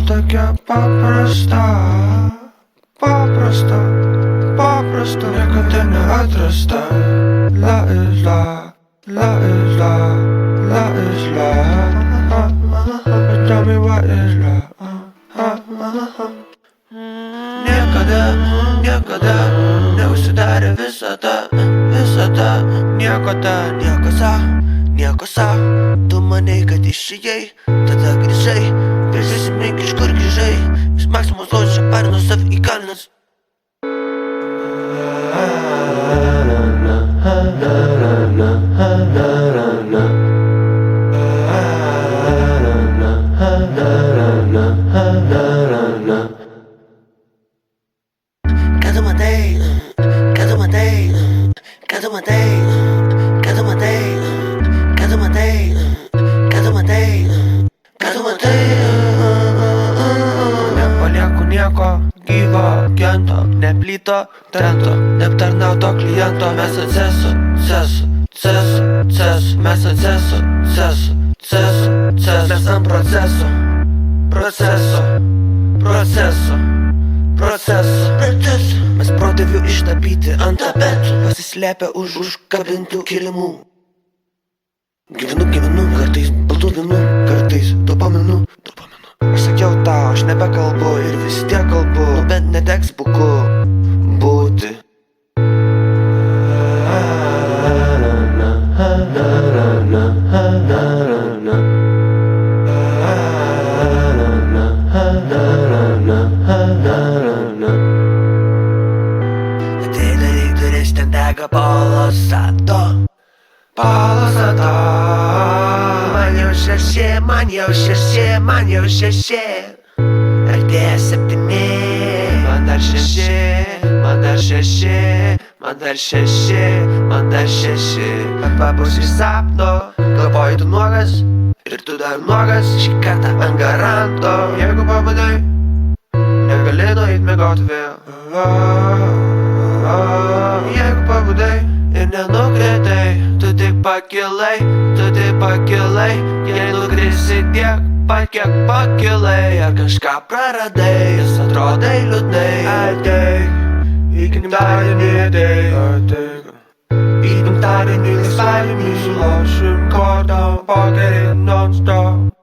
tokia paprasta, paprasta, paprasta, niekada neatrasta. La isla, la isla, la isla. Tell me what is love. Niekada, niekada neužsidarė visada, visada. Niekada, niekasa. Tu manei, kad išėjai, tada grįžai. Prisimink, iš kur grįžai. Iš Maksimos ložė parino sav į kalnus. Ką tu matai, ką tu matai, ką tu matai, ką tu matai, ką tu matai, ką tu matai, ką tu matai. Nepalieku nieko gyvo, gento, neplyto trento, neaptarnauto kliento. Mes ant ceso, mes ant ceso, mes ant proceso. Mes protėvių ištapyti ant tapetų, pasislėpę už užkabintų kilimų. Gyvenu, kartais baltų dienų, kartais dopaminu. Aš sakiau tau, aš nebekalbu ir vis tiek kalbu, bent neteks buku būti. Atidaryk duris, ten dega palosato. Man jau šeši, artėja 7. Man dar šeši. Papabus iš sapno, galvoji tu nuogas ir tu dar nuogas. Šį kartą ant garanto. Jeigu pabudai, negali nueit miegoti vėl. Jeigu pabudai ir nenukritai, tu tik pakilai. Jei nukrisi tiek pat, kiek pakilai, ar kažką praradai, jas atrodai liūdnai. Ateik į gimtadienį, ateik į gimtadienį, laisvadienį, sulaušim kortą, pokerį non-stop.